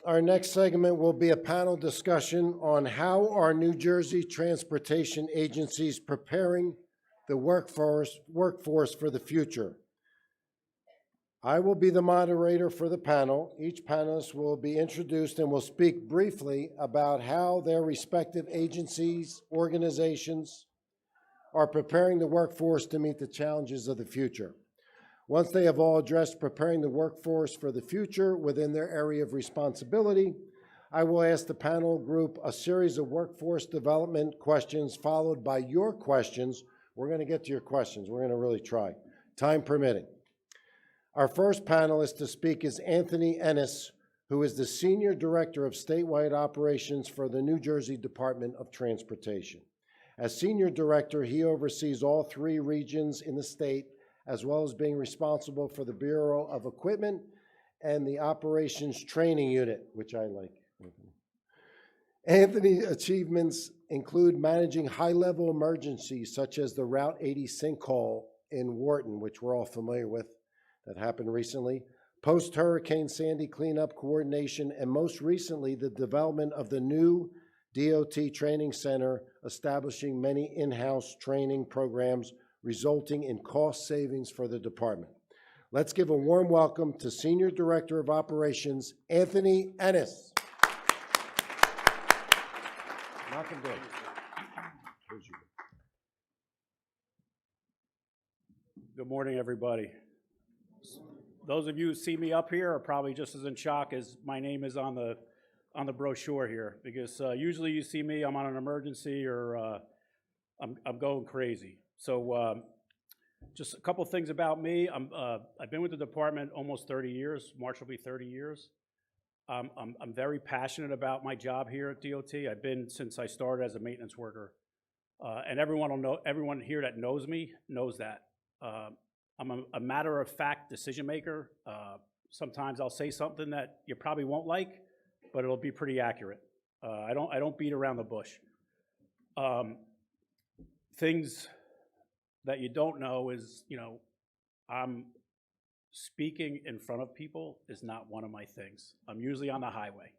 Our next segment will be a panel discussion on how are New Jersey transportation agencies preparing the workforce for the future. I will be the moderator for the panel. Each panelist will be introduced and will speak briefly about how their respective agencies, organizations are preparing the workforce to meet the challenges of the future. Once they have all addressed preparing the workforce for the future within their area of responsibility, I will ask the panel group a series of workforce development questions followed by your questions. We're going to get to your questions. We're going to really try, time permitting. Our first panelist to speak is Anthony Ennis, who is the Senior Director of Statewide Operations for the New Jersey Department of Transportation. As Senior Director, he oversees all 3 regions in the state, as well as being responsible for the Bureau of Equipment and the Operations Training Unit, which I like. Anthony's achievements include managing high-level emergencies such as the Route 80 sinkhole in Wharton, which we're all familiar with, that happened recently, post-Hurricane Sandy cleanup coordination, and most recently, the development of the new DOT Training Center, establishing many in-house training programs resulting in cost savings for the department. Let's give a warm welcome to Senior Director of Operations, Anthony Ennis. Malcolm Day. Good morning, everybody. Those of you who see me up here are probably just as in shock as my name is on the brochure here, because usually you see me, I'm on an emergency or I'm going crazy. So just a couple things about me. I've been with the department almost 30 years. March will be 30 years. I'm very passionate about my job here at DOT. I've been since I started as a maintenance worker. And everyone here that knows me knows that. I'm a matter-of-fact decision maker. Sometimes I'll say something that you probably won't like, but it'll be pretty accurate. I don't beat around the bush. Things that you don't know is, I'm speaking in front of people is not one of my things. I'm usually on the highway.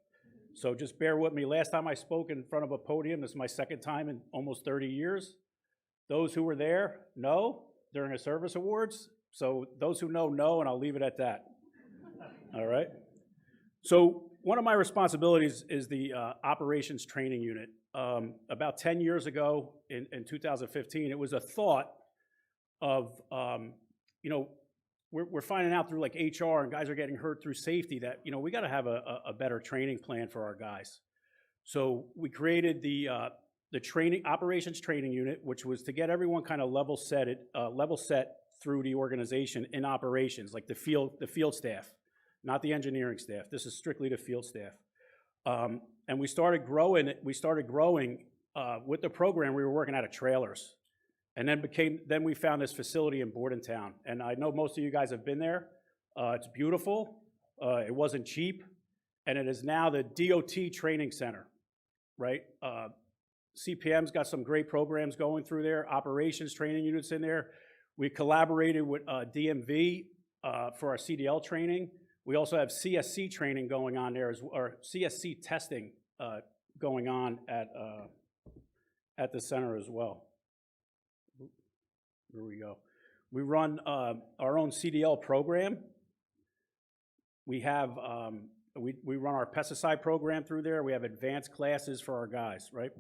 So just bear with me. Last time I spoke in front of a podium, this is my second time in almost 30 years. Those who were there know during the service awards. So those who know, and I'll leave it at that. All right? So one of my responsibilities is the Operations Training Unit. About 10 years ago in 2015, it was a thought of, we're finding out through like HR and guys are getting hurt through safety that, we got to have a better training plan for our guys. So we created the Operations Training Unit, which was to get everyone kind of level set through the organization in operations, like the field staff, not the engineering staff. This is strictly the field staff. And we started growing with the program. We were working out of trailers. And then we found this facility in Bordentown. And I know most of you guys have been there. It's beautiful. It wasn't cheap. And it is now the DOT Training Center, right? CPM's got some great programs going through there, operations training units in there. We collaborated with DMV for our CDL training. We also have CSC training going on there, or CSC testing going on at the center as well. Here we go. We run our own CDL program. We have we run our pesticide program through there. We have advanced classes for our guys, right?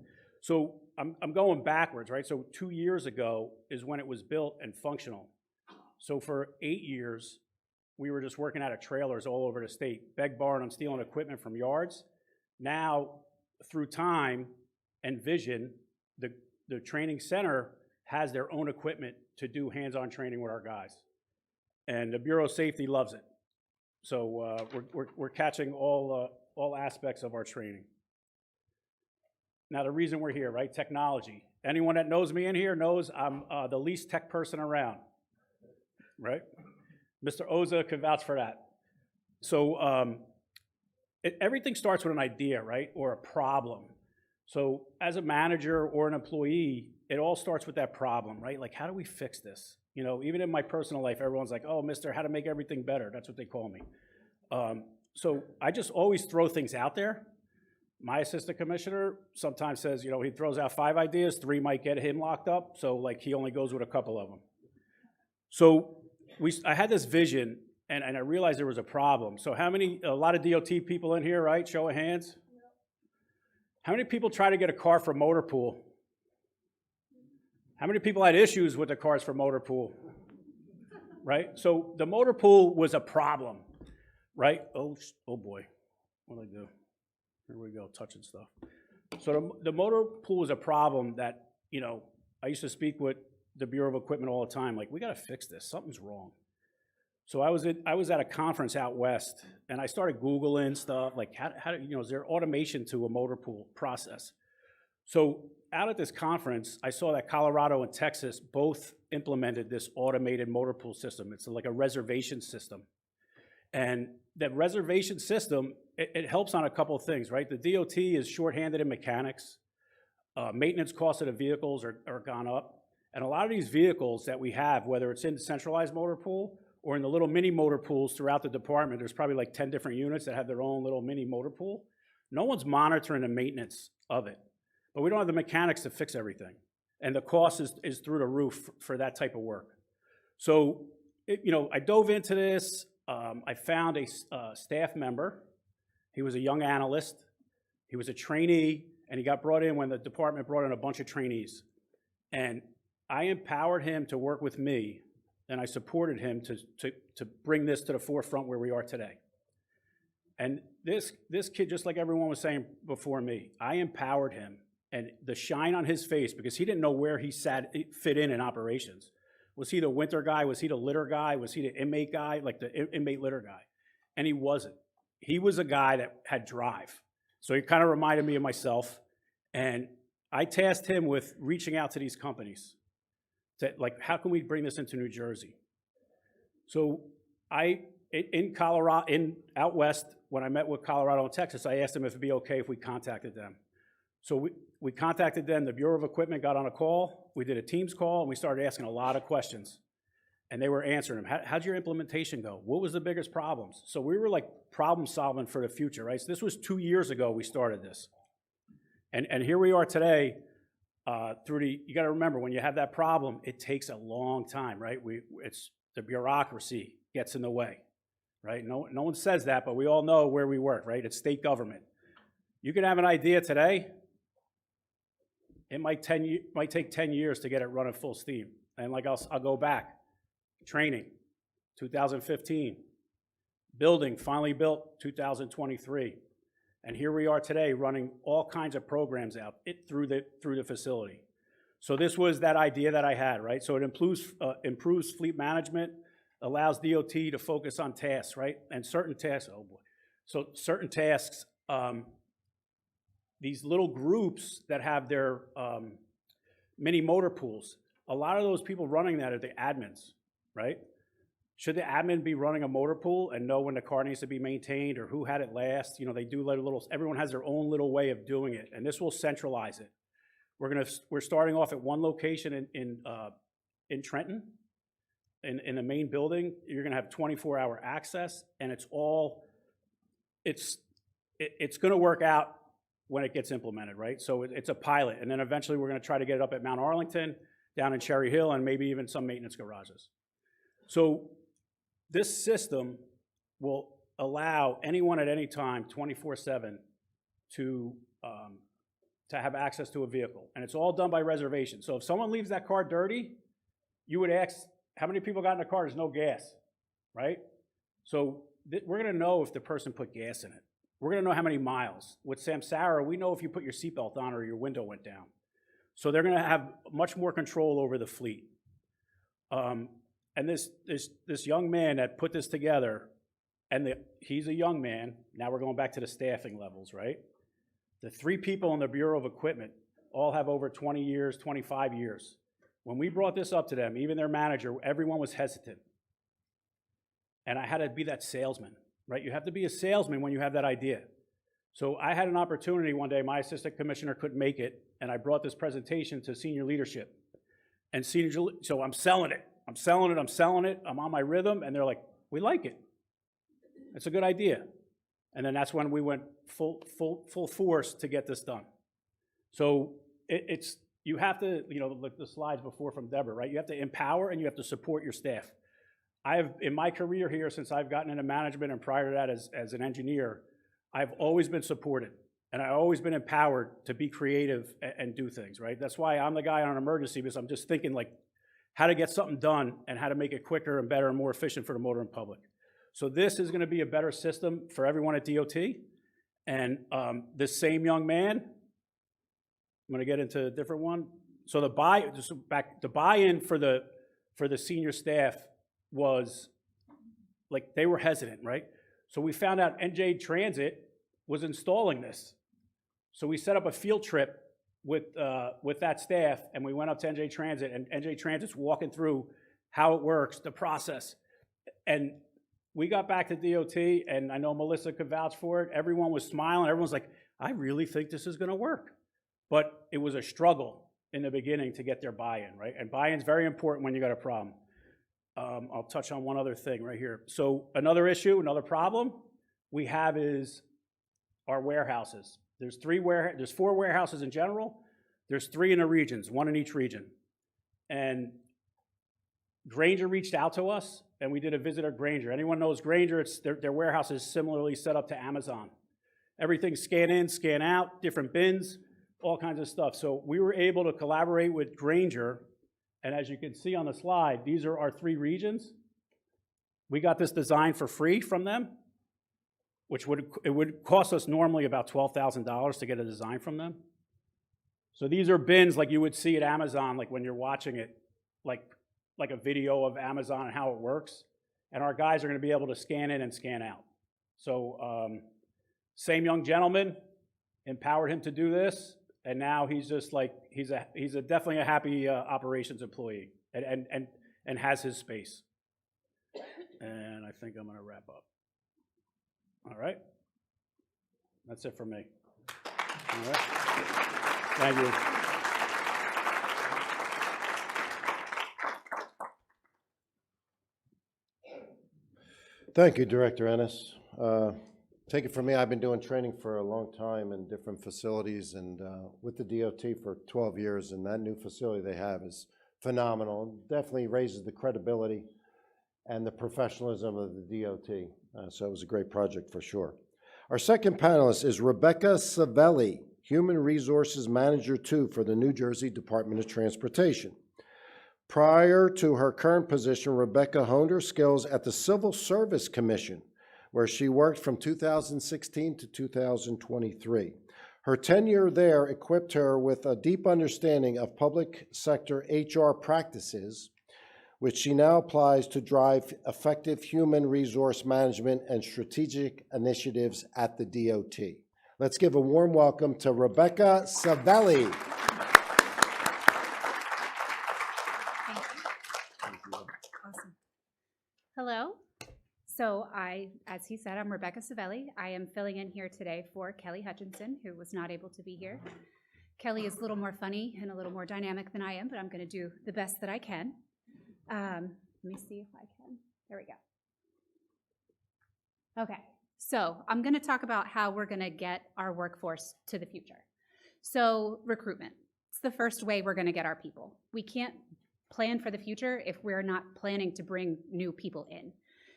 So I'm going backwards, right? So 2 years ago is when it was built and functional. So for 8 years, we were just working out of trailers all over the state, beg, borrow, and stealing equipment from yards. Now, through time and vision, the training center has their own equipment to do hands-on training with our guys. And the Bureau of Safety loves it. So we're catching all aspects of our training. Now, the reason we're here, right? Technology. Anyone that knows me in here knows I'm the least tech person around, right? Mr. Oza can vouch for that. So everything starts with an idea, right? Or a problem. So as a manager or an employee, it all starts with that problem, right? Like, how do we fix this? Even in my personal life, everyone's like, oh, mister, how to make everything better. That's what they call me. So I just always throw things out there. My assistant commissioner sometimes says, you know, he throws out 5 ideas, 3 might get him locked up, so like he only goes with a couple of them. So I had this vision, and I realized there was a problem. So a lot of DOT people in here, right? Show of hands. How many people try to get a car from Motor Pool? How many people had issues with the cars from Motor Pool? Right? So the Motor Pool was a problem, right? Oh boy, what did I do? Here we go, touching stuff. So the Motor Pool was a problem that, you know, I used to speak with the Bureau of Equipment all the time, like, we gotta fix this, something's wrong. So I was at a conference out west, and I started Googling stuff, like how do, you know, is there automation to a motor pool process? So out at this conference, I saw that Colorado and Texas both implemented this automated motor pool system. It's like a reservation system. And that reservation system, it helps on a couple of things, right? The DOT is shorthanded in mechanics. Maintenance costs of the vehicles are gone up. And a lot of these vehicles that we have, whether it's in the centralized motor pool or in the little mini motor pools throughout the department, there's probably like 10 different units that have their own little mini motor pool. No one's monitoring the maintenance of it. But we don't have the mechanics to fix everything. And the cost is through the roof for that type of work. So, you know, I dove into this. I found a staff member. He was a young analyst. He was a trainee, and he got brought in when the department brought in a bunch of trainees. And I empowered him to work with me, and I supported him to bring this to the forefront where we are today. And this kid, just like everyone was saying before me, I empowered him, and the shine on his face, because he didn't know where he fit in operations. Was he the winter guy? Was he the litter guy? Was he the inmate guy, like the inmate litter guy? And he wasn't. He was a guy that had drive. So he kind of reminded me of myself. And I tasked him with reaching out to these companies. Like, how can we bring this into New Jersey? So in Colorado, out west, when I met with Colorado and Texas, I asked them if it'd be okay if we contacted them. So we contacted them, the Bureau of Equipment got on a call, we did a Teams call, and we started asking a lot of questions. And they were answering them. How'd your implementation go? What was the biggest problems? So we were like problem solving for the future, right? So this was 2 years ago we started this. And here we are today, you gotta remember, when you have that problem, it takes a long time, right? It's the bureaucracy gets in the way, right? No one says that, but we all know where we work, right? It's state government. You can have an idea today, it might take 10 years to get it running full steam. And like I'll go back. Training, 2015. Building, finally built, 2023. And here we are today running all kinds of programs out through the facility. So this was that idea that I had, right? So it improves fleet management, allows DOT to focus on tasks, right? And certain tasks, oh boy. So certain tasks, these little groups that have their mini motor pools, a lot of those people running that are the admins, right? Should the admin be running a motor pool and know when the car needs to be maintained or who had it last? You know, they do everyone has their own little way of doing it, and this will centralize it. We're starting off at one location in Trenton, in the main building. You're gonna have 24-hour access, and it's gonna work out when it gets implemented, right? So it's a pilot, and then eventually we're gonna try to get it up at Mount Arlington, down in Cherry Hill, and maybe even some maintenance garages. So this system will allow anyone at any time, 24/7, to have access to a vehicle. And it's all done by reservation. So if someone leaves that car dirty, you would ask, how many people got in the car? There's no gas, right? So we're gonna know if the person put gas in it. We're gonna know how many miles. With Samsara, we know if you put your seatbelt on or your window went down. So they're gonna have much more control over the fleet. And this young man that put this together, and he's a young man, now we're going back to the staffing levels, right? The 3 people in the Bureau of Equipment all have over 20 years, 25 years. When we brought this up to them, even their manager, everyone was hesitant. And I had to be that salesman, right? You have to be a salesman when you have that idea. So I had an opportunity one day, my assistant commissioner couldn't make it, and I brought this presentation to senior leadership. And so I'm selling it. I'm on my rhythm, and they're like, we like it. It's a good idea. And then that's when we went full force to get this done. So you have to, like the slides before from Deborah, right? You have to empower and you have to support your staff. In my career here, since I've gotten into management and prior to that as an engineer, I've always been supported and I've always been empowered to be creative and do things, right? That's why I'm the guy on an emergency, because I'm just thinking like how to get something done and how to make it quicker and better and more efficient for the motoring public. So this is gonna be a better system for everyone at DOT. And this same young man, I'm gonna get into a different one. So the buy-in for the senior staff was like they were hesitant, right? So we found out NJ Transit was installing this. So we set up a field trip with that staff, and we went up to NJ Transit, and NJ Transit's walking through how it works, the process. And we got back to DOT, and I know Melissa could vouch for it. Everyone was smiling. Everyone's like, I really think this is gonna work. But it was a struggle in the beginning to get their buy-in, right? And buy-in's very important when you got a problem. I'll touch on one other thing right here. So another issue, another problem we have is our warehouses. There's 4 warehouses in general. There's 3 in the regions, 1 in each region. And Grainger reached out to us, and we did a visit at Grainger. Anyone knows Grainger? Their warehouse is similarly set up to Amazon. Everything's scan in, scan out, different bins, all kinds of stuff. So we were able to collaborate with Grainger, and as you can see on the slide, these are our 3 regions. We got this design for free from them, which would cost us normally about $12,000 to get a design from them. So these are bins like you would see at Amazon, like when you're watching it, like a video of Amazon and how it works. And our guys are gonna be able to scan in and scan out. So same young gentleman, empowered him to do this, and now he's just like, he's definitely a happy operations employee and has his space. And I think I'm gonna wrap up. All right, that's it for me. All right, thank you. Thank you, Director Ennis. Take it from me, I've been doing training for a long time in different facilities and with the DOT for 12 years, and that new facility they have is phenomenal. Definitely raises the credibility and the professionalism of the DOT. So it was a great project for sure. Our second panelist is Rebecca Savelli, Human Resources Manager 2 for the New Jersey Department of Transportation. Prior to her current position, Rebecca honed her skills at the Civil Service Commission, where she worked from 2016 to 2023. Her tenure there equipped her with a deep understanding of public sector HR practices, which she now applies to drive effective human resource management and strategic initiatives at the DOT. Let's give a warm welcome to Rebecca Savelli. Awesome. Hello. So as he said, I'm Rebecca Savelli. I am filling in here today for Kelly Hutchinson, who was not able to be here. Kelly is a little more funny and a little more dynamic than I am, but I'm going to do the best that I can. Let me see if I can. There we go. Okay, so I'm going to talk about how we're going to get our workforce to the future. So recruitment. It's the first way we're going to get our people. We can't plan for the future if we're not planning to bring new people in.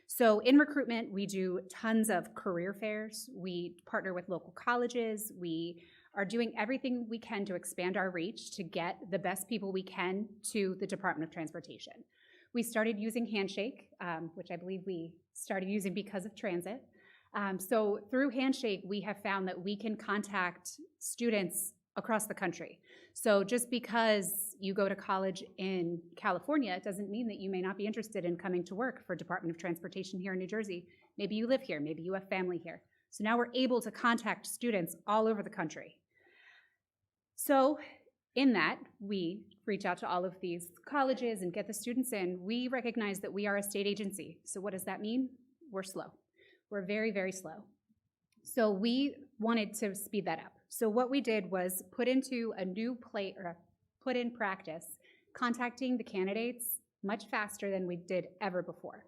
So in recruitment, we do tons of career fairs. We partner with local colleges. We are doing everything we can to expand our reach to get the best people we can to the Department of Transportation. We started using Handshake, which I believe we started using because of transit. So through Handshake, we have found that we can contact students across the country. So just because you go to college in California, it doesn't mean that you may not be interested in coming to work for Department of Transportation here in New Jersey. Maybe you live here, maybe you have family here. So now we're able to contact students all over the country. So in that, we reach out to all of these colleges and get the students in. We recognize that we are a state agency. So what does that mean? We're slow. We're very, very slow. So we wanted to speed that up. So what we did was put into a new plate, or put in practice, contacting the candidates much faster than we did ever before.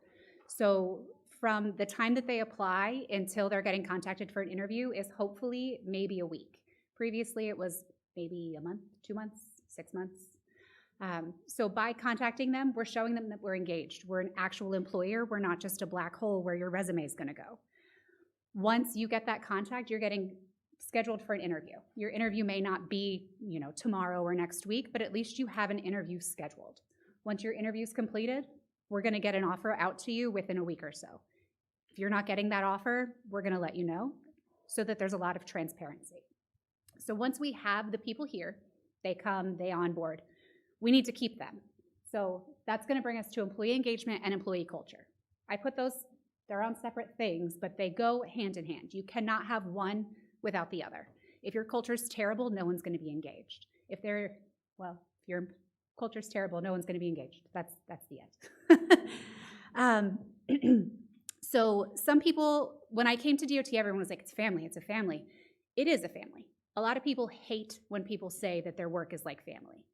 So from the time that they apply until they're getting contacted for an interview is hopefully maybe a week. Previously, it was maybe a month, 2 months, 6 months. So by contacting them, we're showing them that we're engaged. We're an actual employer. We're not just a black hole where your resume is going to go. Once you get that contact, you're getting scheduled for an interview. Your interview may not be, tomorrow or next week, but at least you have an interview scheduled. Once your interview's completed, we're going to get an offer out to you within a week or so. If you're not getting that offer, we're going to let you know so that there's a lot of transparency. So once we have the people here, they come, they onboard, we need to keep them. So that's going to bring us to employee engagement and employee culture. I put those, they're on separate things, but they go hand in hand. You cannot have one without the other. If your culture's terrible, no one's going to be engaged. If your culture's terrible, no one's going to be engaged. That's the end. So some people, when I came to DOT, everyone was like, it's family, it's a family. It is a family. A lot of people hate when people say that their work is like family.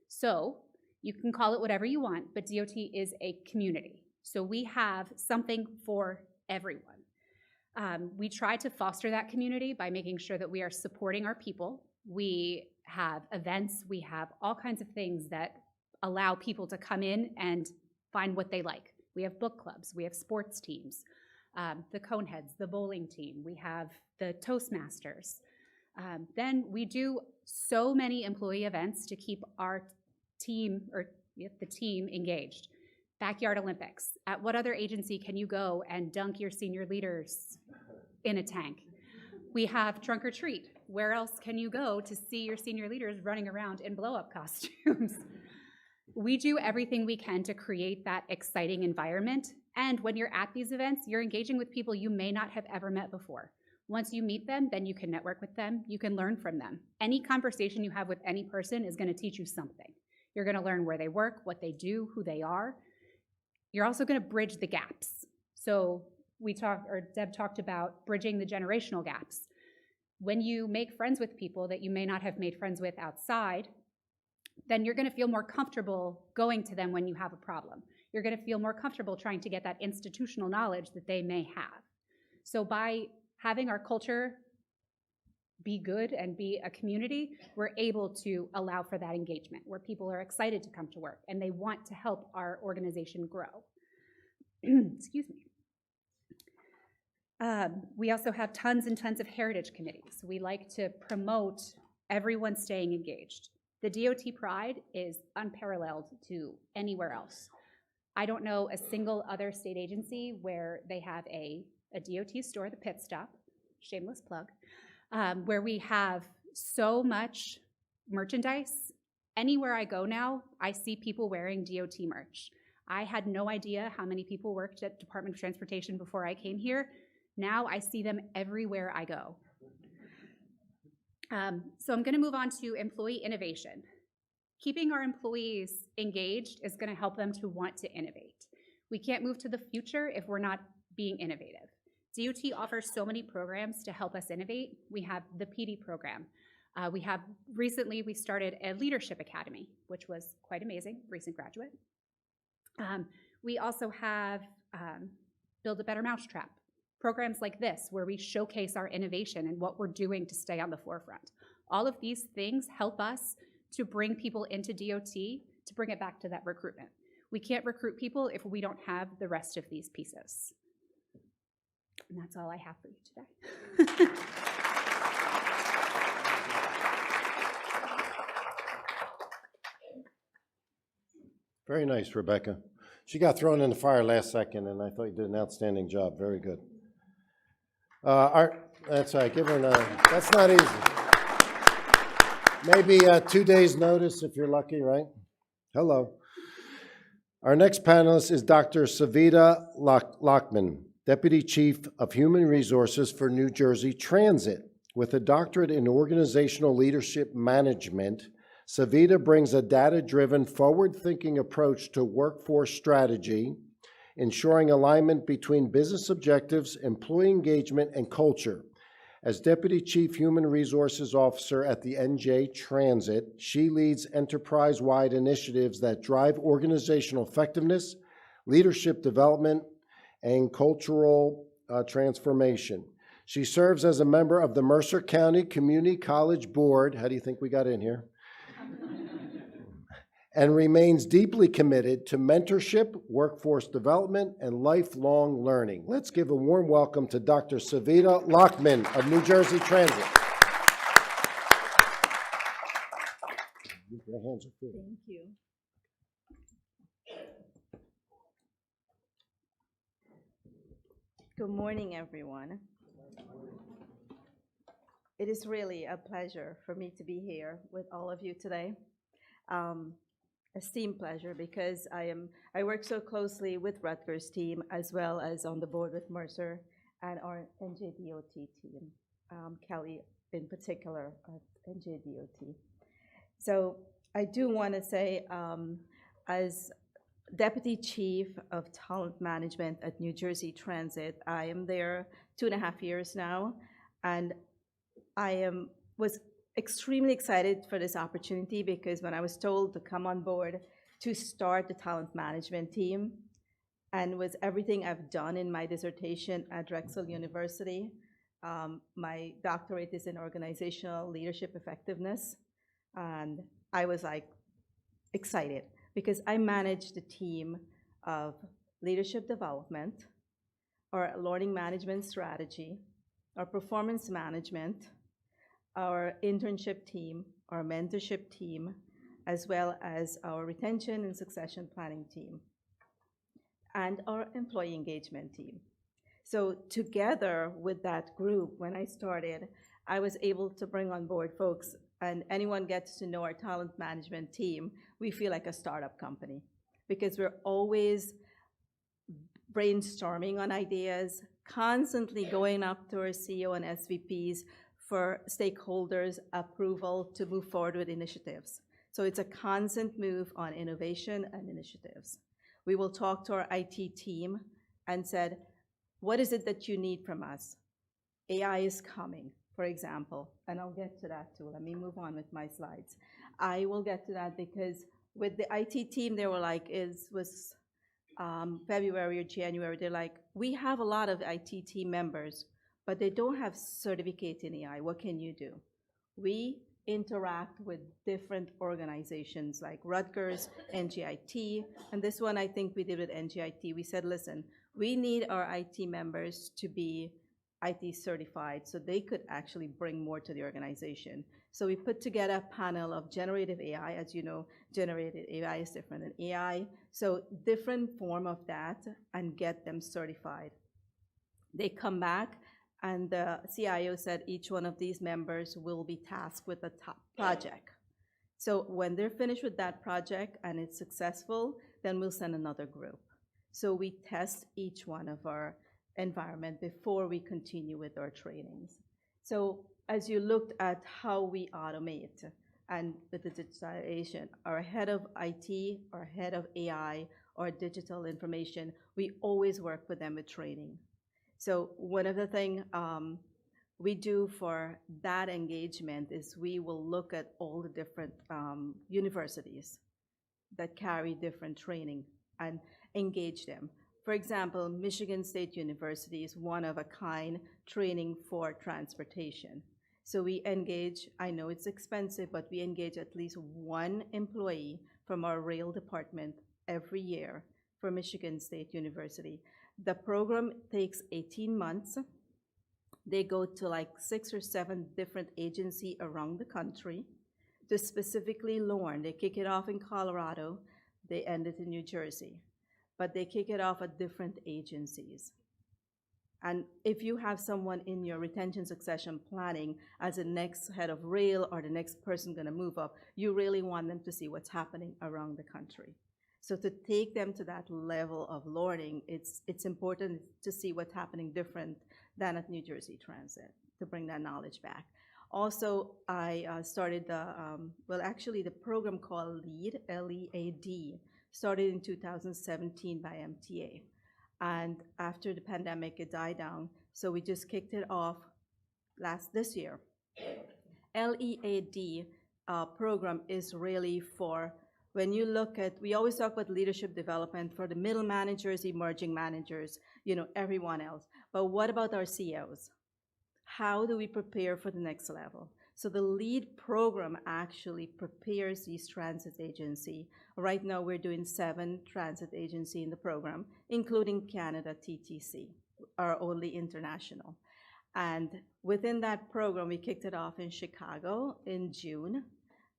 So you can call it whatever you want, but DOT is a community. So we have something for everyone. We try to foster that community by making sure that we are supporting our people. We have events, we have all kinds of things that allow people to come in and find what they like. We have book clubs, we have sports teams, the Coneheads, the bowling team, we have the Toastmasters. Then we do so many employee events to keep our team, or the team, engaged. Backyard Olympics. At what other agency can you go and dunk your senior leaders in a tank? We have Trunk or Treat. Where else can you go to see your senior leaders running around in blow-up costumes? We do everything we can to create that exciting environment. And when you're at these events, you're engaging with people you may not have ever met before. Once you meet them, then you can network with them, you can learn from them. Any conversation you have with any person is going to teach you something. You're going to learn where they work, what they do, who they are. You're also going to bridge the gaps. So Deb talked about bridging the generational gaps. When you make friends with people that you may not have made friends with outside, then you're going to feel more comfortable going to them when you have a problem. You're going to feel more comfortable trying to get that institutional knowledge that they may have. So by having our culture be good and be a community, we're able to allow for that engagement where people are excited to come to work and they want to help our organization grow. Excuse me. We also have tons and tons of heritage committees. We like to promote everyone staying engaged. The DOT pride is unparalleled to anywhere else. I don't know a single other state agency where they have a DOT store, the Pit Stop, shameless plug, where we have so much merchandise. Anywhere I go now, I see people wearing DOT merch. I had no idea how many people worked at Department of Transportation before I came here. Now I see them everywhere I go. So I'm going to move on to employee innovation. Keeping our employees engaged is going to help them to want to innovate. We can't move to the future if we're not being innovative. DOT offers so many programs to help us innovate. We have the PD program. Recently we started a leadership academy, which was quite amazing, recent graduate. We also have Build a Better Mousetrap, programs like this where we showcase our innovation and what we're doing to stay on the forefront. All of these things help us to bring people into DOT, to bring it back to that recruitment. We can't recruit people if we don't have the rest of these pieces. And that's all I have for you today. Very nice, Rebecca. She got thrown in the fire last second, and I thought you did an outstanding job. Very good. That's right. Give her that's not easy. Maybe 2 days' notice if you're lucky, right? Hello. Our next panelist is Dr. Savita Lockman, Deputy Chief of Human Resources for New Jersey Transit. With a doctorate in organizational leadership management, Savita brings a data-driven, forward-thinking approach to workforce strategy, ensuring alignment between business objectives, employee engagement, and culture. As Deputy Chief Human Resources Officer at the NJ Transit, she leads enterprise-wide initiatives that drive organizational effectiveness, leadership development, and cultural transformation. She serves as a member of the Mercer County Community College Board. How do you think we got in here? And remains deeply committed to mentorship, workforce development, and lifelong learning. Let's give a warm welcome to Dr. Savita Lockman of New Jersey Transit. Your hands are full. Thank you. Good morning, everyone. It is really a pleasure for me to be here with all of you today. Esteemed pleasure because I work so closely with Rutgers team as well as on the board with Mercer and our NJDOT team, Kelly in particular at NJDOT. So I do want to say, as Deputy Chief of Talent Management at New Jersey Transit, I am there 2.5 years now, and was extremely excited for this opportunity because when I was told to come on board to start the talent management team, and with everything I've done in my dissertation at Drexel University, my doctorate is in organizational leadership effectiveness, and I was like excited because I manage the team of leadership development, our learning management strategy, our performance management, our internship team, our mentorship team, as well as our retention and succession planning team, and our employee engagement team. So together with that group, when I started, I was able to bring on board folks, and anyone gets to know our talent management team, we feel like a startup company because we're always brainstorming on ideas, constantly going up to our CEO and SVPs for stakeholders' approval to move forward with initiatives. So it's a constant move on innovation and initiatives. We will talk to our IT team and said, what is it that you need from us? AI is coming, for example, and I'll get to that too. Let me move on with my slides. I will get to that because with the IT team, they were like, February or January, they're like, we have a lot of IT team members, but they don't have certificate in AI. What can you do? We interact with different organizations like Rutgers, NJIT, and this one I think we did with NJIT. We said, listen, we need our IT members to be IT certified so they could actually bring more to the organization. So we put together a panel of generative AI. As you know, generative AI is different than AI. So different form of that and get them certified. They come back and the CIO said each one of these members will be tasked with a top project. So when they're finished with that project and it's successful, then we'll send another group. So we test each one of our environment before we continue with our trainings. So as you looked at how we automate and with the digitalization, our head of IT, our head of AI, or digital information, we always work with them with training. So one of the things we do for that engagement is we will look at all the different universities that carry different training and engage them. For example, Michigan State University is one of a kind training for transportation. So we engage, I know it's expensive, but we engage at least one employee from our rail department every year for Michigan State University. The program takes 18 months. They go to like 6 or 7 different agencies around the country to specifically learn. They kick it off in Colorado, they end it in New Jersey, but they kick it off at different agencies. And if you have someone in your retention succession planning as the next head of rail or the next person gonna move up, you really want them to see what's happening around the country. So to take them to that level of learning, it's important to see what's happening different than at New Jersey Transit, to bring that knowledge back. Also, I started the program called LEAD, L-E-A-D, started in 2017 by MTA. And after the pandemic, it died down. So we just kicked it off this year. LEAD program is really for When you look at, we always talk about leadership development for the middle managers, emerging managers, everyone else. But what about our CEOs? How do we prepare for the next level? So the LEAD program actually prepares these transit agency. Right now, we're doing 7 transit agency in the program, including Canada TTC, our only international. And within that program, we kicked it off in Chicago in June,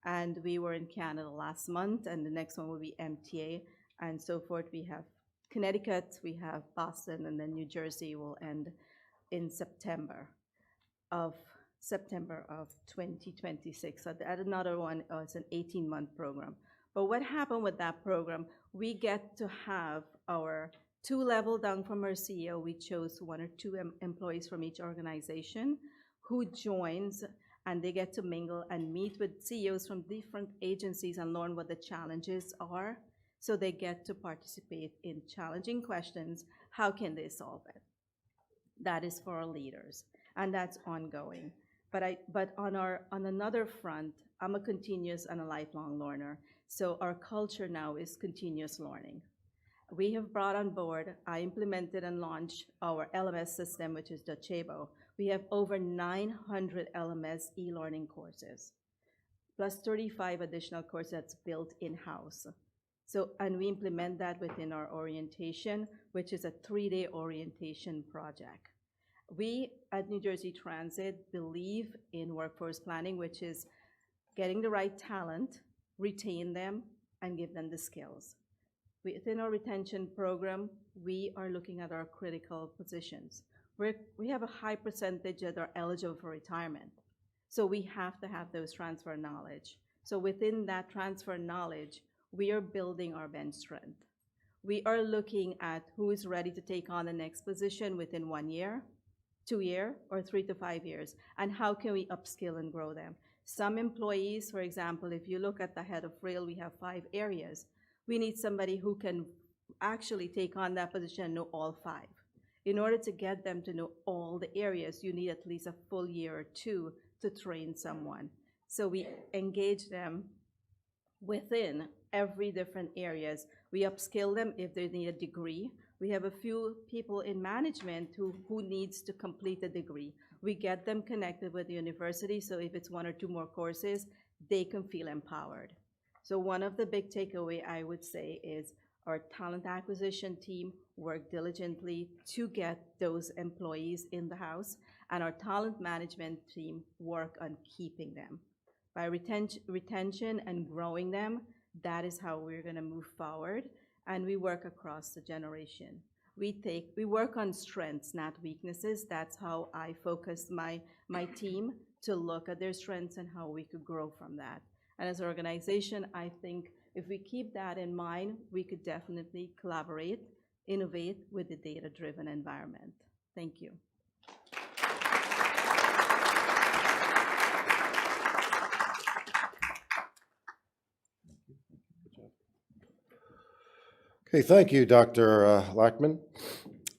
and we were in Canada last month, and the next one will be MTA, and so forth. We have Connecticut, we have Boston, and then New Jersey will end in September of 2026. So add another one, it's an 18-month program. But what happened with that program, we get to have our 2 level down from our CEO. We chose 1 or 2 employees from each organization who joins, and they get to mingle and meet with CEOs from different agencies and learn what the challenges are. So they get to participate in challenging questions. How can they solve it? That is for our leaders, and that's ongoing. But on another front, I'm a continuous and a lifelong learner. So our culture now is continuous learning. We have brought on board, I implemented and launched our LMS system, which is Docebo. We have over 900 LMS e-learning courses, plus 35 additional courses that's built in-house. So, and we implement that within our orientation, which is a 3-day orientation project. We at New Jersey Transit believe in workforce planning, which is getting the right talent, retain them, and give them the skills. Within our retention program, we are looking at our critical positions. We have a high percentage that are eligible for retirement. So we have to have those transfer knowledge. So within that transfer knowledge, we are building our bench strength. We are looking at who is ready to take on the next position within 1 year, 2 years, or 3 to 5 years, and how can we upskill and grow them. Some employees, for example, if you look at the head of rail, we have 5 areas. We need somebody who can actually take on that position and know all 5. In order to get them to know all the areas, you need at least a full year or 2 to train someone. So we engage them within every different areas. We upskill them if they need a degree. We have a few people in management who needs to complete a degree. We get them connected with the university, so if it's 1 or 2 more courses, they can feel empowered. So one of the big takeaway I would say is our talent acquisition team work diligently to get those employees in the house, and our talent management team work on keeping them. By retention and growing them, that is how we're gonna move forward, and we work across the generation. We work on strengths, not weaknesses. That's how I focus my team to look at their strengths and how we could grow from that. And as an organization, I think if we keep that in mind, we could definitely collaborate, innovate with the data-driven environment. Thank you. Okay, thank you, Dr. Lackman.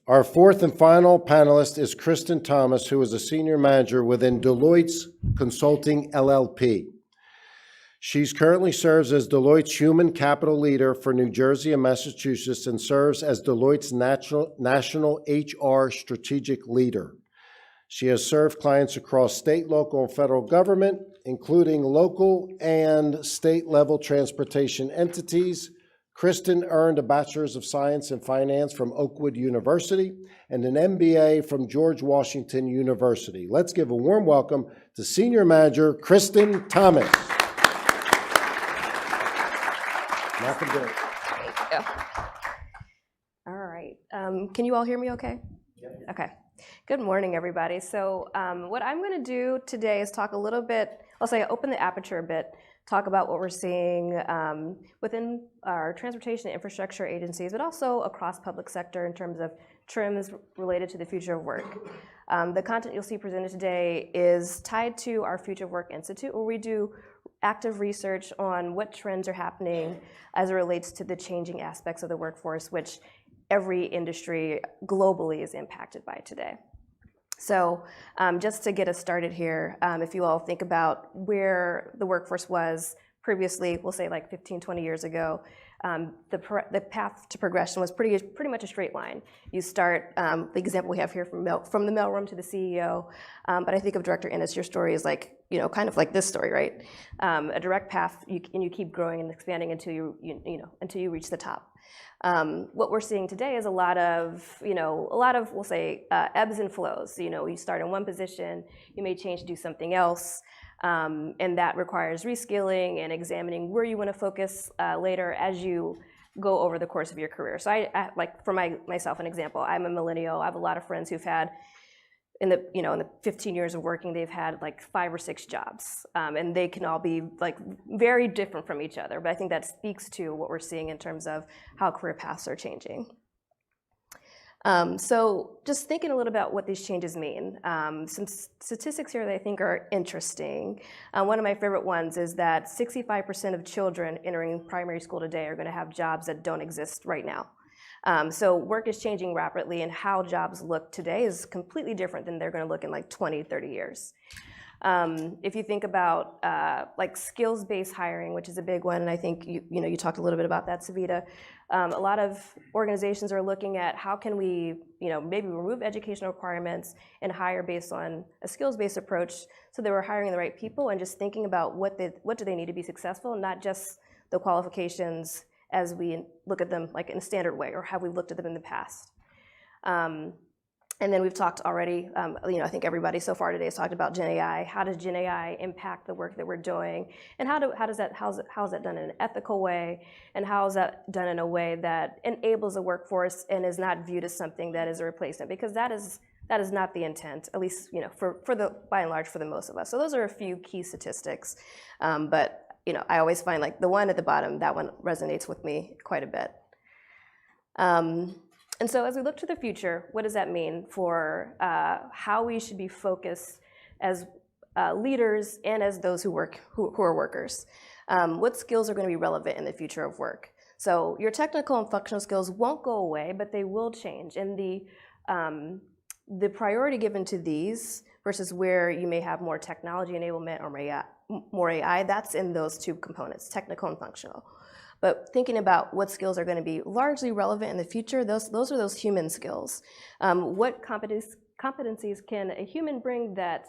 Our 4th and final panelist is Kristen Thomas, who is a senior manager within Deloitte's Consulting LLP. She's currently serves as Deloitte's Human Capital Leader for New Jersey and Massachusetts and serves as Deloitte's National HR Strategic Leader. She has served clients across state, local, and federal government, including local and state-level transportation entities. Kristen earned a Bachelor's of Science in Finance from Oakwood University and an MBA from George Washington University. Let's give a warm welcome to Senior Manager Kristen Thomas. Thank you. All right. Can you all hear me okay? Yep. Okay. Good morning, everybody. So what I'm going to do today is talk a little bit, I'll say open the aperture a bit, talk about what we're seeing within our transportation infrastructure agencies, but also across public sector in terms of trends related to the future of work. The content you'll see presented today is tied to our Future of Work Institute, where we do active research on what trends are happening as it relates to the changing aspects of the workforce, which every industry globally is impacted by today. So just to get us started here, if you all think about where the workforce was previously, we'll say like 15, 20 years ago, the path to progression was pretty much a straight line. You start, the example we have here from the mailroom to the CEO, but I think of Director Ennis, your story is like, kind of like this story, right? A direct path, and you keep growing and expanding until you reach the top. What we're seeing today is a lot of, we'll say, ebbs and flows. You start in one position, you may change to do something else, and that requires reskilling and examining where you want to focus later as you go over the course of your career. So I like for myself, an example, I'm a millennial. I have a lot of friends who've had, in the 15 years of working, they've had like 5 or 6 jobs, and they can all be like very different from each other. But I think that speaks to what we're seeing in terms of how career paths are changing. So just thinking a little about what these changes mean. Some statistics here that I think are interesting. One of my favorite ones is that 65% of children entering primary school today are going to have jobs that don't exist right now. So work is changing rapidly, and how jobs look today is completely different than they're going to look in like 20, 30 years. If you think about like skills-based hiring, which is a big one, and I think you talked a little bit about that, Savita. A lot of organizations are looking at how can we maybe remove educational requirements and hire based on a skills-based approach, so that we're hiring the right people and just thinking about what do they need to be successful, not just the qualifications as we look at them like in a standard way, or have we looked at them in the past. And then we've talked already, I think everybody so far today has talked about Gen AI. How does Gen AI impact the work that we're doing? And how is that done in an ethical way? And how is that done in a way that enables a workforce and is not viewed as something that is a replacement? Because that is not the intent, at least, by and large, for the most of us. So those are a few key statistics. But I always find like the one at the bottom, that one resonates with me quite a bit. And so as we look to the future, what does that mean for how we should be focused as leaders and as those who are workers? What skills are going to be relevant in the future of work? So your technical and functional skills won't go away, but they will change. And the priority given to these versus where you may have more technology enablement or more AI, that's in those 2 components, technical and functional. But thinking about what skills are going to be largely relevant in the future, those are those human skills. What competencies can a human bring that,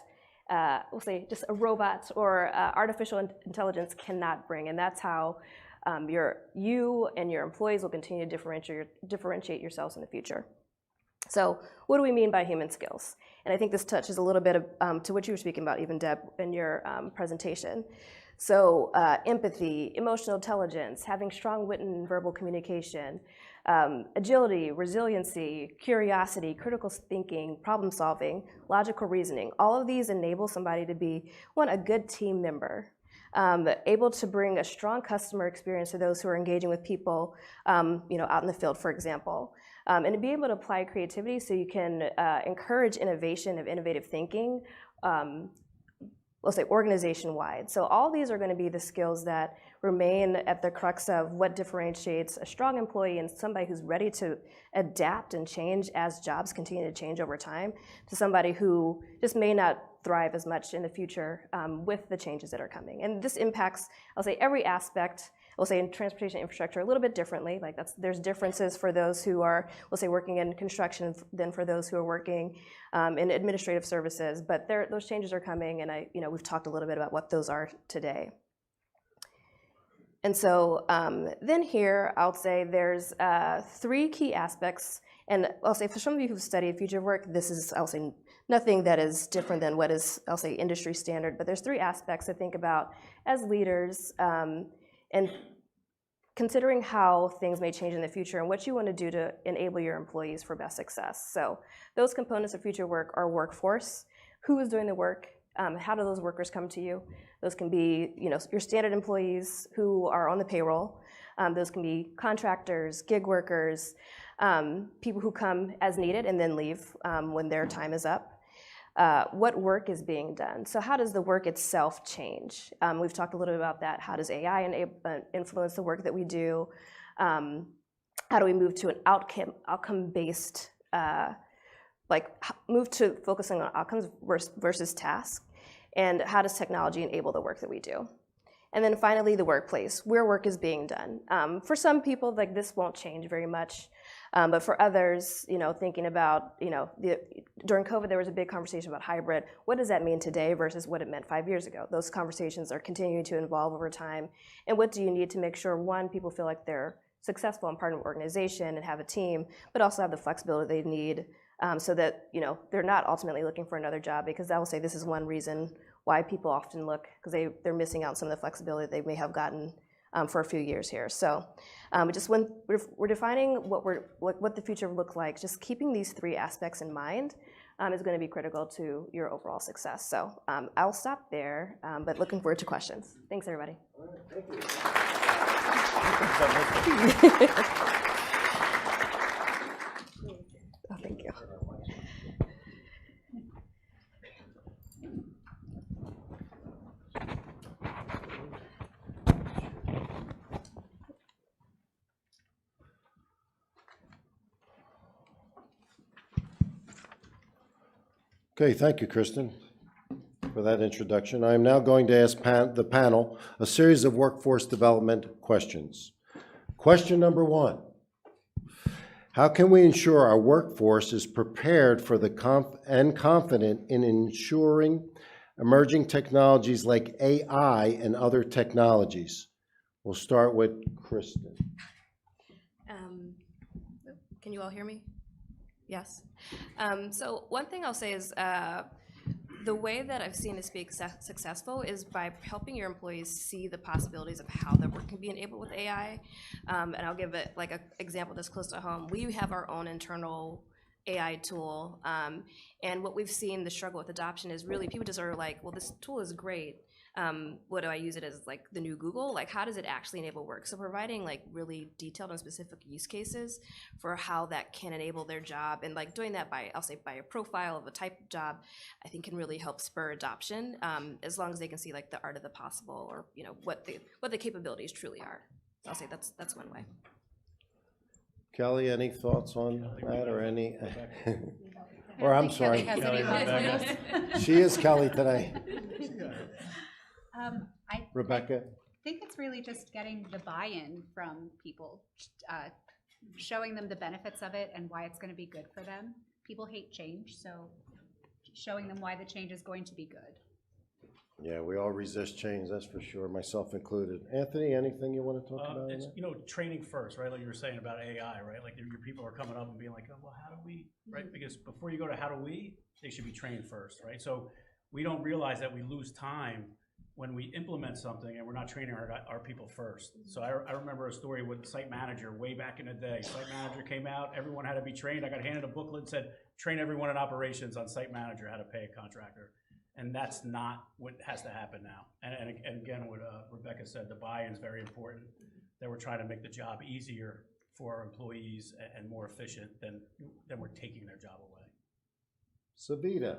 we'll say, just a robot or artificial intelligence cannot bring? And that's how you and your employees will continue to differentiate yourselves in the future. So what do we mean by human skills? And I think this touches a little bit to what you were speaking about, even Deb, in your presentation. So empathy, emotional intelligence, having strong written and verbal communication, agility, resiliency, curiosity, critical thinking, problem solving, logical reasoning. All of these enable somebody to be, a good team member, able to bring a strong customer experience to those who are engaging with people, out in the field, for example. And to be able to apply creativity so you can encourage innovation of innovative thinking, we'll say organization-wide. So all these are going to be the skills that remain at the crux of what differentiates a strong employee and somebody who's ready to adapt and change as jobs continue to change over time, to somebody who just may not thrive as much in the future with the changes that are coming. And this impacts, I'll say, every aspect. We'll say in transportation infrastructure a little bit differently. Like there's differences for those who are, we'll say, working in construction than for those who are working in administrative services. But those changes are coming, and we've talked a little bit about what those are today. And so then here, I'll say there's 3 key aspects. And I'll say for some of you who've studied future work, this is, I'll say, nothing that is different than what is, I'll say, industry standard. But there's 3 aspects to think about as leaders. And considering how things may change in the future and what you want to do to enable your employees for best success. So those components of future work are workforce. Who is doing the work? How do those workers come to you? Those can be, your standard employees who are on the payroll. Those can be contractors, gig workers, people who come as needed and then leave when their time is up. What work is being done? So how does the work itself change? We've talked a little bit about that. How does AI influence the work that we do? How do we move to an outcome-based, move to focusing on outcomes versus tasks? And how does technology enable the work that we do? And then finally, the workplace, where work is being done. For some people, like this won't change very much. But for others, thinking about, during COVID, there was a big conversation about hybrid. What does that mean today versus what it meant 5 years ago? Those conversations are continuing to evolve over time. And what do you need to make sure, one, people feel like they're successful and part of an organization and have a team, but also have the flexibility they need so that, they're not ultimately looking for another job, because I will say this is one reason why people often look, because they're missing out on some of the flexibility they may have gotten for a few years here. So just when we're defining what the future will look like, just keeping these three aspects in mind is going to be critical to your overall success. So I'll stop there, but looking forward to questions. Thanks, everybody. Oh, thank you. Okay, thank you, Kristen, for that introduction. I am now going to ask the panel a series of workforce development questions. Question number 1. How can we ensure our workforce is prepared for and confident in ensuring emerging technologies like AI and other technologies? We'll start with Kristen. Can you all hear me? Yes. So one thing I'll say is the way that I've seen this be successful is by helping your employees see the possibilities of how their work can be enabled with AI. And I'll give it like an example that's close to home. We have our own internal AI tool. And what we've seen, the struggle with adoption is really people just are like, well, this tool is great. What do I use it as, like the new Google? Like, how does it actually enable work? So providing like really detailed and specific use cases for how that can enable their job, and like doing that by, I'll say, by a profile of a type of job, I think can really help spur adoption, as long as they can see like the art of the possible, or what the capabilities truly are. So I'll say that's one way. Kelly, any thoughts on that, or any? Or I'm sorry. She is Kelly today. Rebecca? I think it's really just getting the buy-in from people, showing them the benefits of it and why it's going to be good for them. People hate change, so showing them why the change is going to be good. Yeah, we all resist change, that's for sure, myself included. Anthony, anything you want to talk about? It's, training first, right? Like you were saying about AI, right? Like your people are coming up and being like, oh, well, how do we, right? Because before you go to how do we, they should be trained first, right? So we don't realize that we lose time when we implement something and we're not training our people first. So I remember a story with the site manager way back in the day. Site manager came out, everyone had to be trained. I got handed a booklet and said, train everyone in operations on site manager, how to pay a contractor. And that's not what has to happen now. And again, what Rebecca said, the buy-in is very important, that we're trying to make the job easier for our employees and more efficient than we're taking their job away. Savita,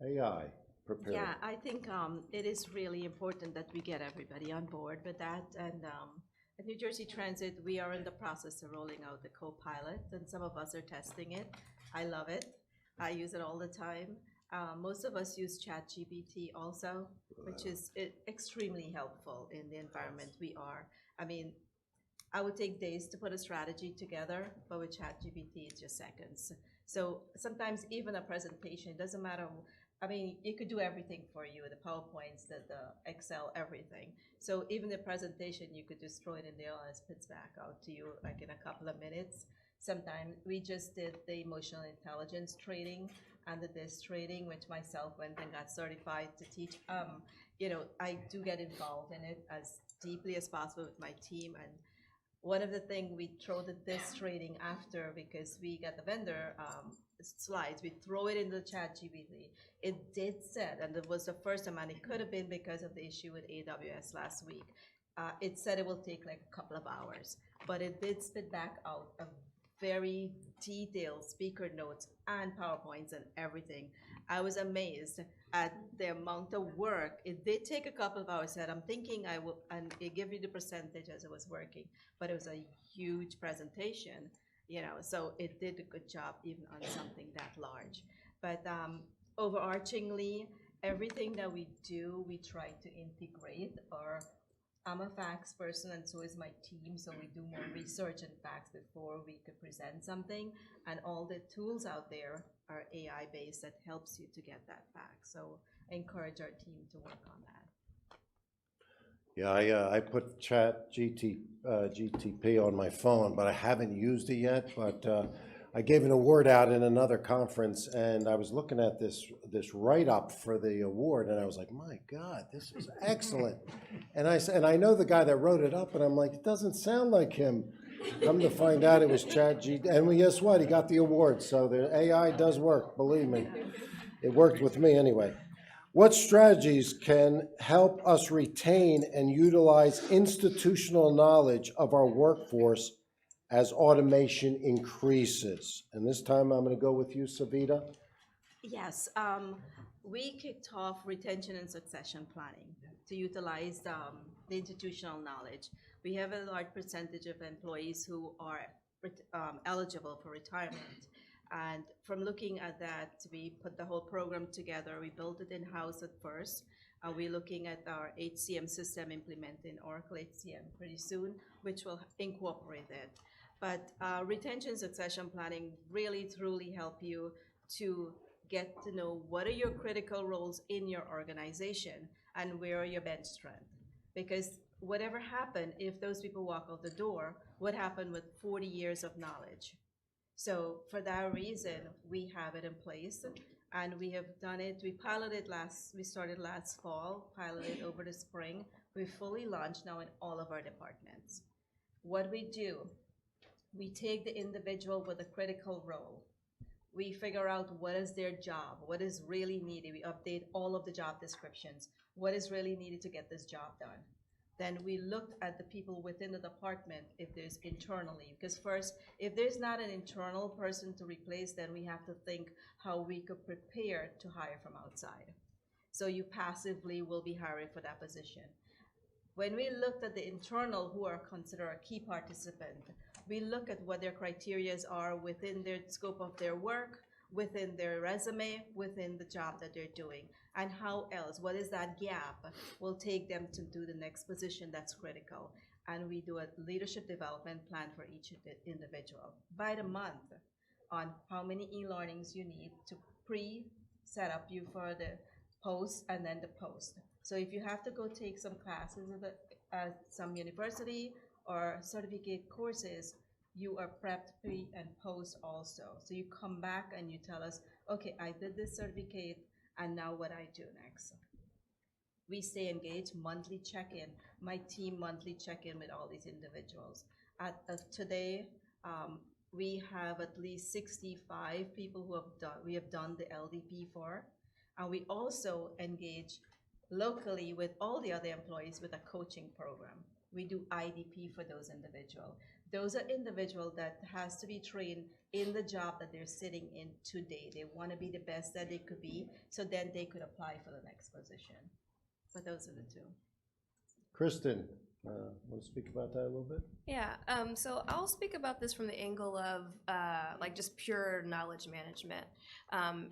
AI. Prepared. Yeah, I think it is really important that we get everybody on board with that. And at New Jersey Transit, we are in the process of rolling out the co-pilot, and some of us are testing it. I love it. I use it all the time. Most of us use ChatGPT also, which is extremely helpful in the environment we are. I mean, I would take days to put a strategy together, but with ChatGPT, it's just seconds. So sometimes even a presentation, it doesn't matter. I mean, it could do everything for you, the PowerPoints, the Excel, everything. So even the presentation, you could just throw it in there and it spits back out to you like in a couple of minutes. Sometimes we just did the emotional intelligence training and the DIS training, which myself went and got certified to teach. I do get involved in it as deeply as possible with my team. And one of the things we throw the DIS training after, because we got the vendor slides, we throw it in the ChatGPT. It did said, and it was the first time, and it could have been because of the issue with AWS last week. It said it will take like a couple of hours, but it did spit back out a very detailed speaker notes and PowerPoints and everything. I was amazed at the amount of work. It did take a couple of hours. I'm thinking I will, and it gave you the percentage as it was working, but it was a huge presentation, so it did a good job even on something that large. But overarchingly, everything that we do, we try to integrate or I'm a facts person and so is my team, so we do more research and facts before we could present something. And all the tools out there are AI-based that helps you to get that fact. So I encourage our team to work on that. Yeah, I put GTP on my phone, but I haven't used it yet. But I gave an award out in another conference, and I was looking at this write-up for the award, and I was like, my God, this is excellent. And I know the guy that wrote it up, and I'm like, it doesn't sound like him. Come to find out it was ChatGPT, and guess what? He got the award. So the AI does work, believe me. It worked with me anyway. What strategies can help us retain and utilize institutional knowledge of our workforce as automation increases? And this time I'm going to go with you, Savita. Yes, we kicked off retention and succession planning to utilize the institutional knowledge. We have a large percentage of employees who are eligible for retirement. And from looking at that, we put the whole program together. We built it in-house at first. We're looking at our HCM system implementing Oracle HCM pretty soon, which will incorporate it. But retention succession planning really truly help you to get to know what are your critical roles in your organization and where are your bench strength. Because whatever happened, if those people walk out the door, what happened with 40 years of knowledge? So for that reason, we have it in place and we have done it. We started last fall, piloted over the spring. We fully launched now in all of our departments. What we do, we take the individual with a critical role. We figure out what is their job, what is really needed. We update all of the job descriptions. What is really needed to get this job done? Then we looked at the people within the department if there's internally. Because first, if there's not an internal person to replace, then we have to think how we could prepare to hire from outside. So you passively will be hiring for that position. When we looked at the internal who are considered a key participant, we look at what their criteria are within their scope of their work, within their resume, within the job that they're doing, and how else, what is that gap will take them to do the next position that's critical. And we do a leadership development plan for each individual by the month on how many e-learnings you need to pre-set up you for the post and then the post. So if you have to go take some classes at some university or certificate courses, you are prepped pre and post also. So you come back and you tell us, okay, I did this certificate and now what I do next. We stay engaged, monthly check-in. My team monthly check-in with all these individuals. Today, we have at least 65 people who we have done the LDP for. And we also engage locally with all the other employees with a coaching program. We do IDP for those individuals. Those are individuals that has to be trained in the job that they're sitting in today. They want to be the best that they could be, so then they could apply for the next position. But those are the two. Kristen, want to speak about that a little bit? Yeah, so I'll speak about this from the angle of like just pure knowledge management.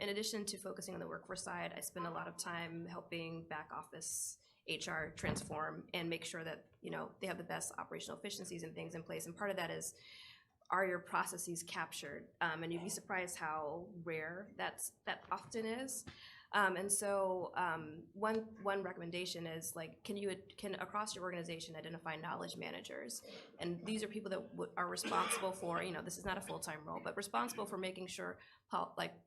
In addition to focusing on the workforce side, I spend a lot of time helping back office HR transform and make sure that they have the best operational efficiencies and things in place. And part of that is, are your processes captured? And you'd be surprised how rare that often is. And so one recommendation is, like, can across your organization identify knowledge managers? And these are people that are responsible for, this is not a full-time role, but responsible for making sure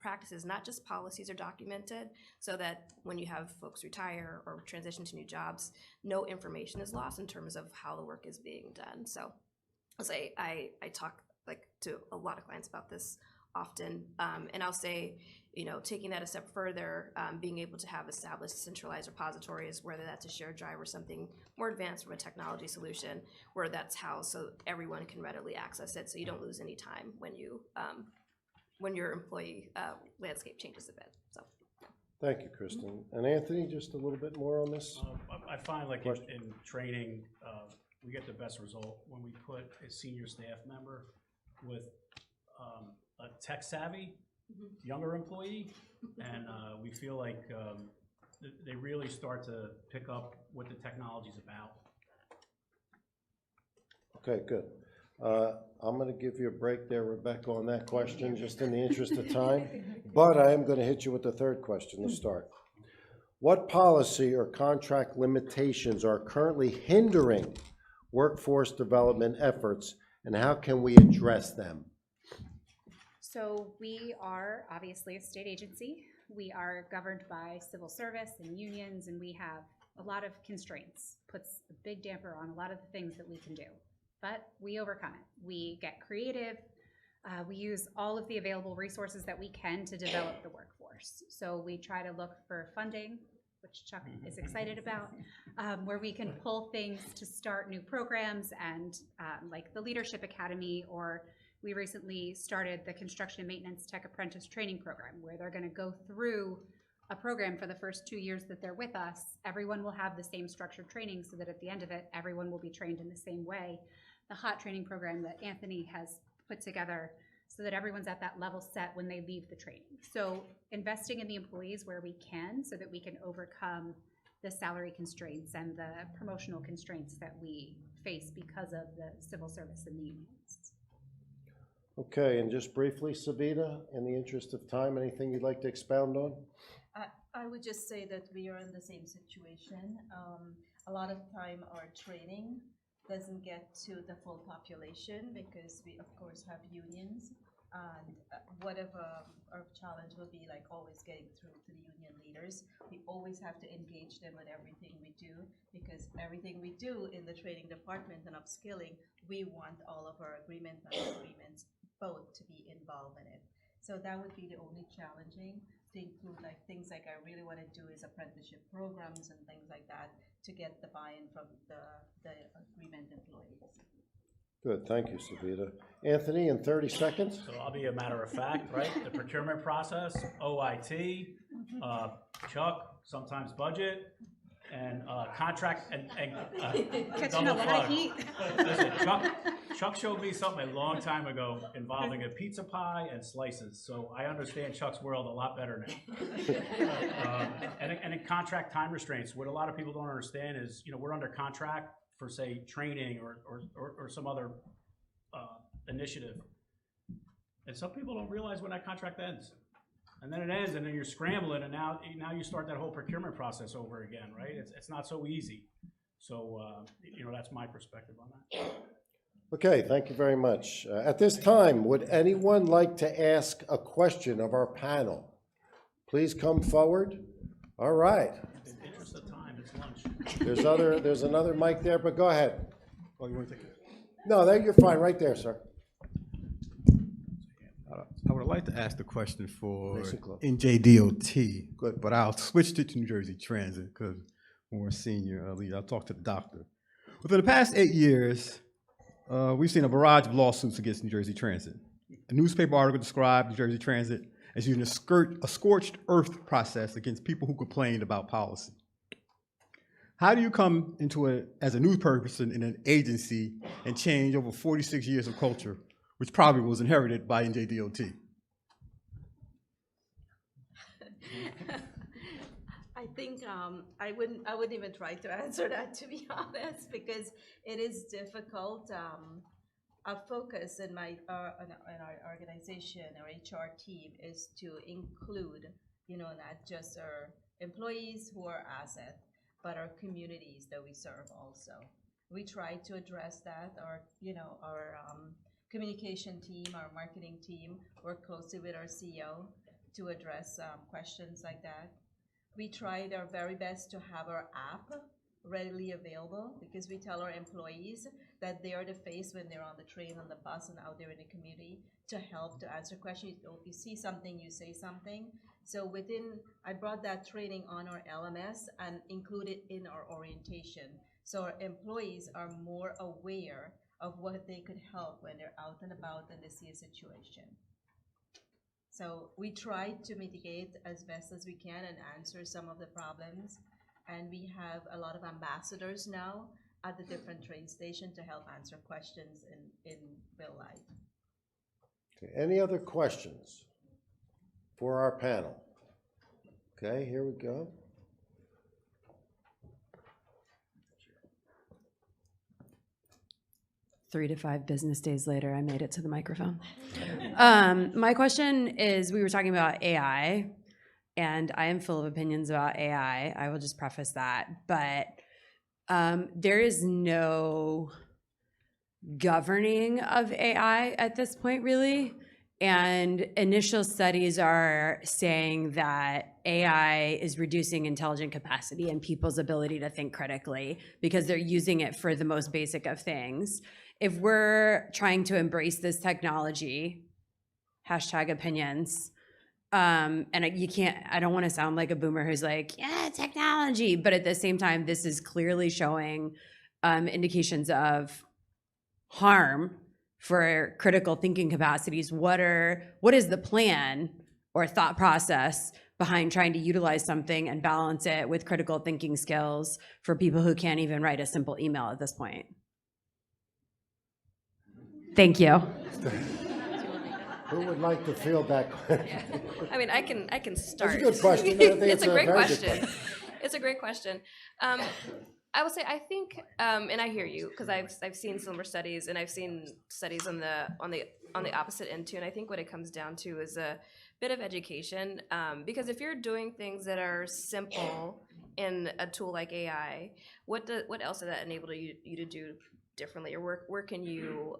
practices, not just policies, are documented, so that when you have folks retire or transition to new jobs, no information is lost in terms of how the work is being done. So I'll say I talk to a lot of clients about this often, and I'll say, taking that a step further, being able to have established centralized repositories, whether that's a shared drive or something more advanced from a technology solution, where that's housed so everyone can readily access it, so you don't lose any time when your employee landscape changes a bit. So. Thank you, Kristen. And Anthony, just a little bit more on this? I find, like, in training, we get the best result when we put a senior staff member with a tech savvy younger employee, and we feel like they really start to pick up what the technology is about. Okay, good. I'm going to give you a break there, Rebecca, on that question, just in the interest of time. But I am going to hit you with the third question to start. What policy or contract limitations are currently hindering workforce development efforts, and how can we address them? So we are obviously a state agency. We are governed by civil service and unions, and we have a lot of constraints, puts a big damper on a lot of the things that we can do. But we overcome it. We get creative. We use all of the available resources that we can to develop the workforce. So we try to look for funding, which Chuck is excited about, where we can pull things to start new programs, and like the Leadership Academy, or we recently started the Construction and Maintenance Tech Apprentice Training Program, where they're going to go through a program for the first 2 years that they're with us. Everyone will have the same structured training so that at the end of it, everyone will be trained in the same way. The HOT training program that Anthony has put together so that everyone's at that level set when they leave the training. So investing in the employees where we can so that we can overcome the salary constraints and the promotional constraints that we face because of the civil service and the unions. Okay, and just briefly, Savita, in the interest of time, anything you'd like to expound on? I would just say that we are in the same situation. A lot of time our training doesn't get to the full population because we of course have unions, and whatever our challenge will be, like always getting through to the union leaders. We always have to engage them with everything we do, because everything we do in the training department and upskilling, we want all of our agreements both to be involved in it. So that would be the only challenging, to include like things like I really want to do is apprenticeship programs and things like that to get the buy-in from the agreement employees. Good, thank you, Savita. Anthony, in 30 seconds? So I'll be a matter of fact, right? The procurement process, OIT, Chuck, sometimes budget, and contract, and Catching a double lot of plug. heat. Listen, Chuck showed me something a long time ago involving a pizza pie and slices, so I understand Chuck's world a lot better now. And in contract time restraints, what a lot of people don't understand is, you know, we're under contract for, say, training or some other initiative. And some people don't realize when that contract ends. And then it ends, and then you're scrambling, and now you start that whole procurement process over again, right? It's not so easy. So, you know, that's my perspective on that. Okay, thank you very much. At this time, would anyone like to ask a question of our panel? Please come forward. All right. In the interest of time, it's lunch. There's another mic there, but go ahead. Oh, you want to take it? No, you're fine, right there, sir. I would like to ask the question for Nice and close. NJDOT. Good. But I'll switch it to New Jersey Transit because more senior leader. I'll talk to the doctor. Within the past 8 years, we've seen a barrage of lawsuits against New Jersey Transit. A newspaper article described New Jersey Transit as using a scorched earth process against people who complained about policy. How do you come into it as a news person in an agency and change over 46 years of culture, which probably was inherited by NJDOT? I think I wouldn't even try to answer that, to be honest, because it is difficult. Our focus in our organization, our HR team, is to include, you know, not just our employees who are asset, but our communities that we serve also. We try to address that. Our communication team, our marketing team, work closely with our CEO to address questions like that. We tried our very best to have our app readily available, because we tell our employees that they are the face when they're on the train, on the bus, and out there in the community to help to answer questions. If you see something, you say something. So I brought that training on our LMS and included in our orientation. So our employees are more aware of what they could help when they're out and about and they see a situation. So we try to mitigate as best as we can and answer some of the problems. And we have a lot of ambassadors now at the different train stations to help answer questions in real life. Okay, any other questions for our panel? Okay, here we go. 3 to 5 business days later, I made it to the microphone. My question is, we were talking about AI, and I am full of opinions about AI. I will just preface that. But there is no governing of AI at this point, really. And initial studies are saying that AI is reducing intelligent capacity and people's ability to think critically because they're using it for the most basic of things. If we're trying to embrace this technology, #opinions, and I don't want to sound like a boomer who's like, yeah, technology, but at the same time, this is clearly showing indications of harm for critical thinking capacities. What is the plan or thought process behind trying to utilize something and balance it with critical thinking skills for people who can't even write a simple email at this point? Thank you. Who would like to field that question? I mean, I can start. That's a good question. I think It's a great very good question. It's a great question. I would say I think, and I hear you because I've seen similar studies, and I've seen studies on the opposite end too. And I think what it comes down to is a bit of education, because if you're doing things that are simple in a tool like AI, what else does that enable you to do differently, or where can you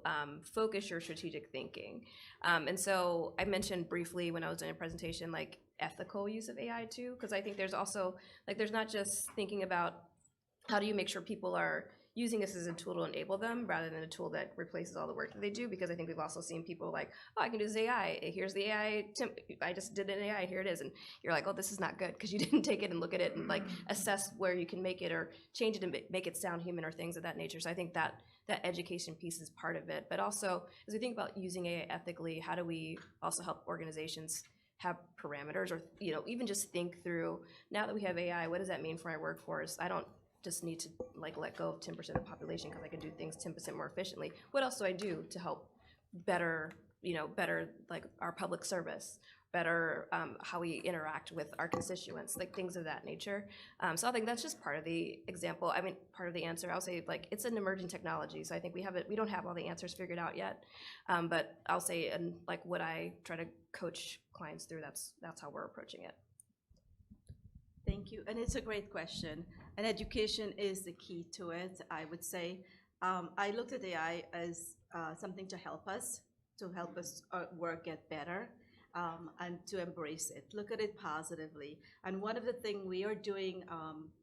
focus your strategic thinking? And so I mentioned briefly when I was doing a presentation, like ethical use of AI too, because I think there's also, like, there's not just thinking about how do you make sure people are using this as a tool to enable them rather than a tool that replaces all the work that they do, because I think we've also seen people like, oh, I can do this AI, here's the AI, I just did an AI, here it is, and you're like, oh, this is not good, because you didn't take it and look at it and like assess where you can make it or change it and make it sound human or things of that nature. So I think that education piece is part of it, but also as we think about using AI ethically, how do we also help organizations have parameters, or even just think through, now that we have AI, what does that mean for my workforce? I don't just need to like let go of 10% of the population because I can do things 10% more efficiently. What else do I do to help better like our public service, better how we interact with our constituents, like things of that nature. So I think that's just part of the example. I mean, part of the answer. I'll say, like, it's an emerging technology, so I think we don't have all the answers figured out yet. But I'll say, and like what I try to coach clients through, that's how we're approaching it. Thank you, and it's a great question. And education is the key to it, I would say. I looked at AI as something to help us work get better, and to embrace it. Look at it positively. And one of the things we are doing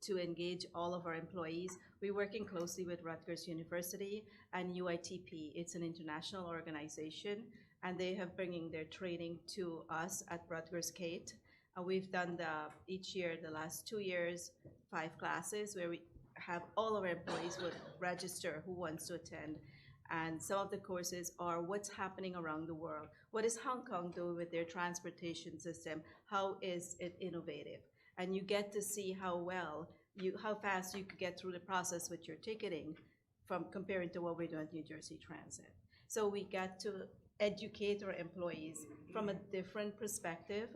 to engage all of our employees, we're working closely with Rutgers University and UITP. It's an international organization, and they have bringing their training to us at Rutgers Kate. We've done each year, the last 2 years, 5 classes where we have all of our employees would register who wants to attend. And some of the courses are what's happening around the world. What is Hong Kong doing with their transportation system? How is it innovative? And you get to see how fast you could get through the process with your ticketing from comparing to what we're doing at New Jersey Transit. So we get to educate our employees from a different perspective.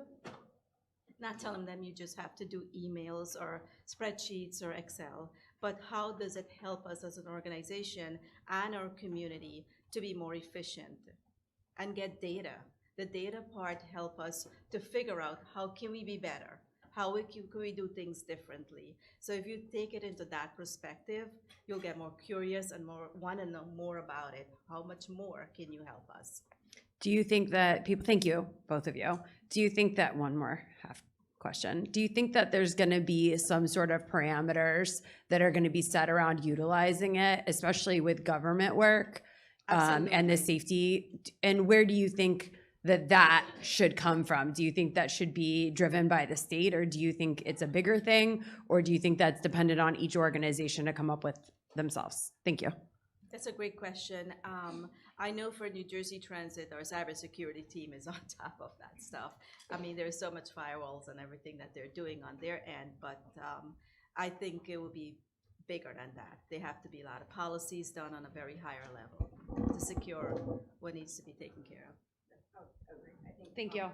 Not telling them you just have to do emails or spreadsheets or Excel, but how does it help us as an organization and our community to be more efficient and get data? The data part help us to figure out how can we be better? How can we do things differently? So if you take it into that perspective, you'll get more curious and want to know more about it. How much more can you help us? Do you think that people, thank you, both of you. Do you think that, one more half question, do you think that there's going to be some sort of parameters that are going to be set around utilizing it, especially with government work and the safety? And where do you think that should come from? Do you think that should be driven by the state, or do you think it's a bigger thing, or do you think that's dependent on each organization to come up with themselves? Thank you. That's a great question. I know for New Jersey Transit, our cybersecurity team is on top of that stuff. I mean, there's so much firewalls and everything that they're doing on their end, but I think it will be bigger than that. There have to be a lot of policies done on a very higher level to secure what needs to be taken care of. Thank you.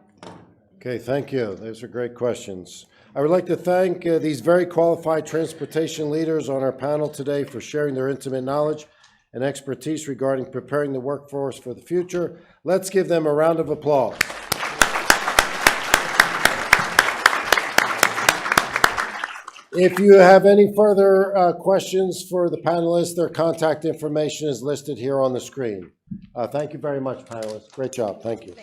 Okay, thank you. Those are great questions. I would like to thank these very qualified transportation leaders on our panel today for sharing their intimate knowledge and expertise regarding preparing the workforce for the future. Let's give them a round of applause. If you have any further questions for the panelists, their contact information is listed here on the screen. Thank you very much, panelists. Great job. Thank you.